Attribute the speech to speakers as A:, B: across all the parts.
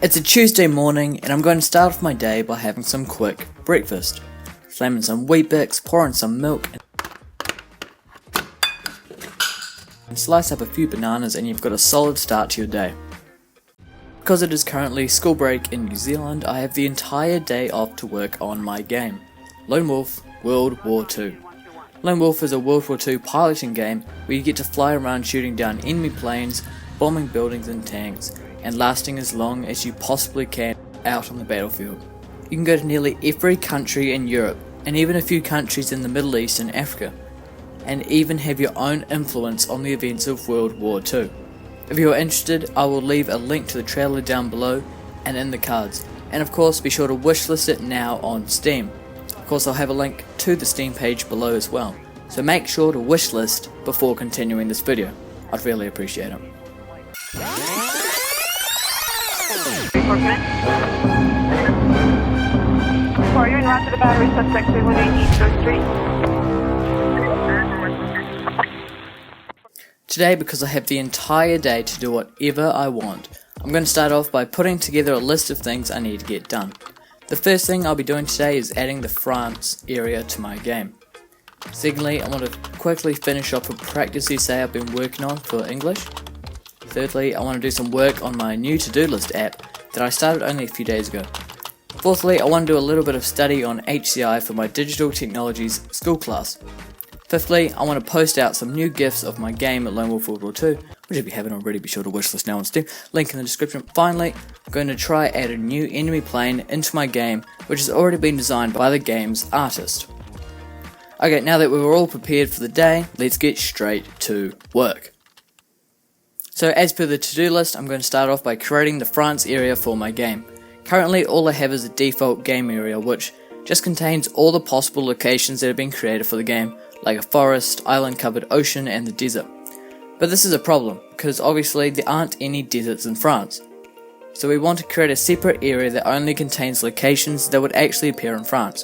A: It's a Tuesday morning and I'm going to start off my day by having some quick breakfast. Slamming some Weet-Bix, pouring some milk and slice up a few bananas and you've got a solid start to your day. Because it is currently school break in New Zealand, I have the entire day off to work on my game, Lone Wolf World War II. Lone Wolf is a World War II piloting game where you get to fly around shooting down enemy planes, bombing buildings and tanks, and lasting as long as you possibly can out on the battlefield. You can go to nearly every country in Europe, and even a few countries in the Middle East and Africa, and even have your own influence on the events of World War II. If you are interested, I will leave a link to the trailer down below and in the cards, and of course be sure to wishlist it now on Steam. Of course I'll have a link to the Steam page below as well, so make sure to wishlist before continuing this video. I'd really appreciate it.
B: You're en route to the battery suspect 318 East 3rd Street.
A: Today, because I have the entire day to do whatever I want, I'm going to start off by putting together a list of things I need to get done. The first thing I'll be doing today is adding the France area to my game. Secondly, I want to quickly finish off a practice essay I've been working on for English. Thirdly, I want to do some work on my new to-do list app that I started only a few days ago. Fourthly, I want to do a little bit of study on HCI for my Digital Technologies school class. Fifthly, I want to post out some new GIFs of my game at Lone Wolf World War II, which if you haven't already, be sure to wishlist now on Steam, link in the description. Finally, I'm going to try add a new enemy plane into my game, which has already been designed by the game's artist. Okay, now that we were all prepared for the day, let's get straight to work. So as per the to-do list, I'm going to start off by creating the France area for my game. Currently all I have is a default game area which just contains all the possible locations that have been created for the game, like a forest, island covered ocean and the desert. But this is a problem, because obviously there aren't any deserts in France. So we want to create a separate area that only contains locations that would actually appear in France.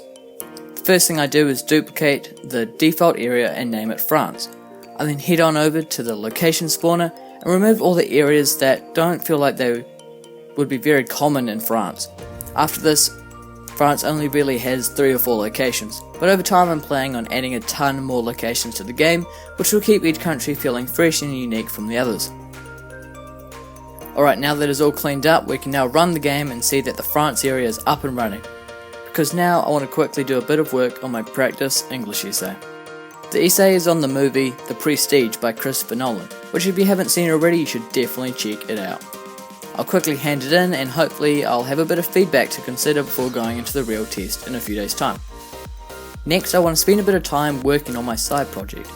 A: The first thing I do is duplicate the default area and name it France. I then head on over to the location spawner and remove all the areas that don't feel like they would be very common in France. After this, France only really has 3 or 4 locations, but over time I'm planning on adding a ton more locations to the game, which will keep each country feeling fresh and unique from the others. Alright, now that it's all cleaned up, we can now run the game and see that the France area is up and running. Because now I want to quickly do a bit of work on my practice English essay. The essay is on the movie The Prestige by Christopher Nolan, which if you haven't seen it already, you should definitely check it out. I'll quickly hand it in and hopefully I'll have a bit of feedback to consider before going into the real test in a few days' time. Next, I want to spend a bit of time working on my side project,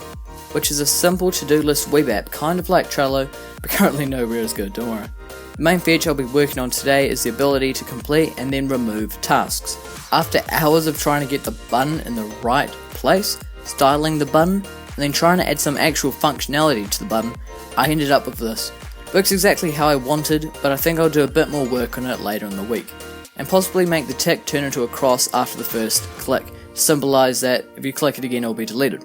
A: which is a simple to-do list web app kind of like Trello, but currently nowhere as good, don't worry. The main feature I'll be working on today is the ability to complete and then remove tasks. After hours of trying to get the button in the right place, styling the button, and then trying to add some actual functionality to the button, I ended up with this. Works exactly how I wanted, but I think I'll do a bit more work on it later in the week, and possibly make the tick turn into a cross after the first click, to symbolise that if you click it again it will be deleted.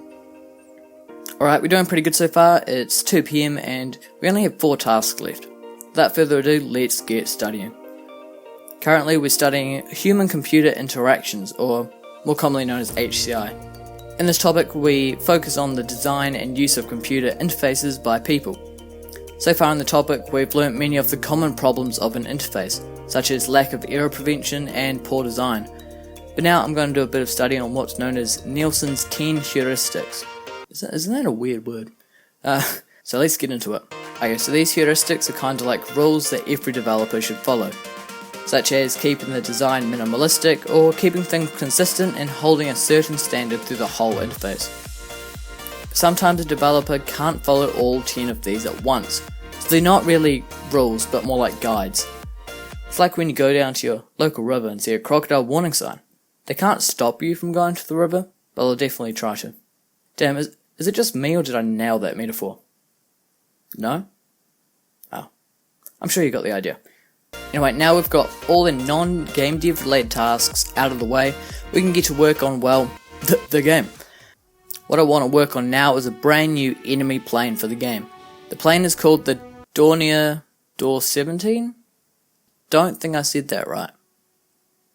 A: Alright, we're doing pretty good so far. It's 2 PM and we only have 4 tasks left. Without further ado, let's get studying. Currently we're studying human-computer interactions, or more commonly known as HCI. In this topic we focus on the design and use of computer interfaces by people. So far in the topic, we've learnt many of the common problems of an interface, such as lack of error prevention and poor design. But now I'm going to do a bit of study on what's known as Nielsen's 10 heuristics. Isn't that a weird word? So let's get into it. Okay, so these heuristics are kind of like rules that every developer should follow, such as keeping the design minimalistic or keeping things consistent and holding a certain standard through the whole interface. Sometimes a developer can't follow all 10 of these at once, so they're not really rules but more like guides. It's like when you go down to your local river and see a crocodile warning sign. They can't stop you from going to the river, but they'll definitely try to. Damn, is it just me or did I nail that metaphor? No? Oh. I'm sure you got the idea. Anyway, now we've got all the non-Gamedev related tasks out of the way, we can get to work on, well, the game. What I want to work on now is a brand new enemy plane for the game. The plane is called the Dornier Door 17? don't think I said that right.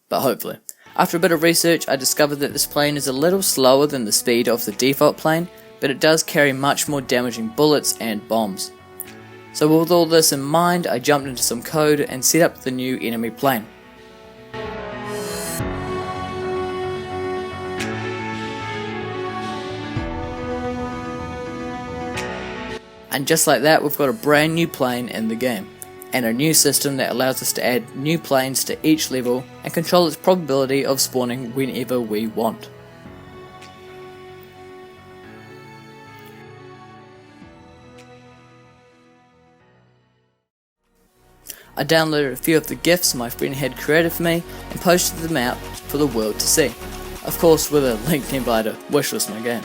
A: But hopefully. After a bit of research, I discovered that this plane is a little slower than the speed of the default plane, but it does carry much more damaging bullets and bombs. So with all this in mind, I jumped into some code and set up the new enemy plane. And just like that, we've got a brand new plane in the game, and a new system that allows us to add new planes to each level and control its probability of spawning whenever we want. I downloaded a few of the GIFs my friend had created for me and posted them out for the world to see, of course with a link nearby to Wishlist my game.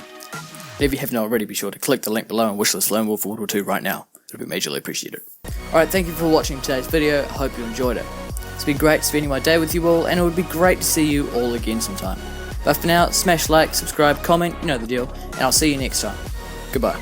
A: If you haven't already, be sure to click the link below and wishlist Lone Wolf World War 2 right now. It would be majorly appreciated. Alright, thank you for watching today's video. I hope you enjoyed it. It's been great spending my day with you all, and it would be great to see you all again sometime. But for now, smash like, subscribe, comment, you know the deal, and I'll see you next time. Goodbye.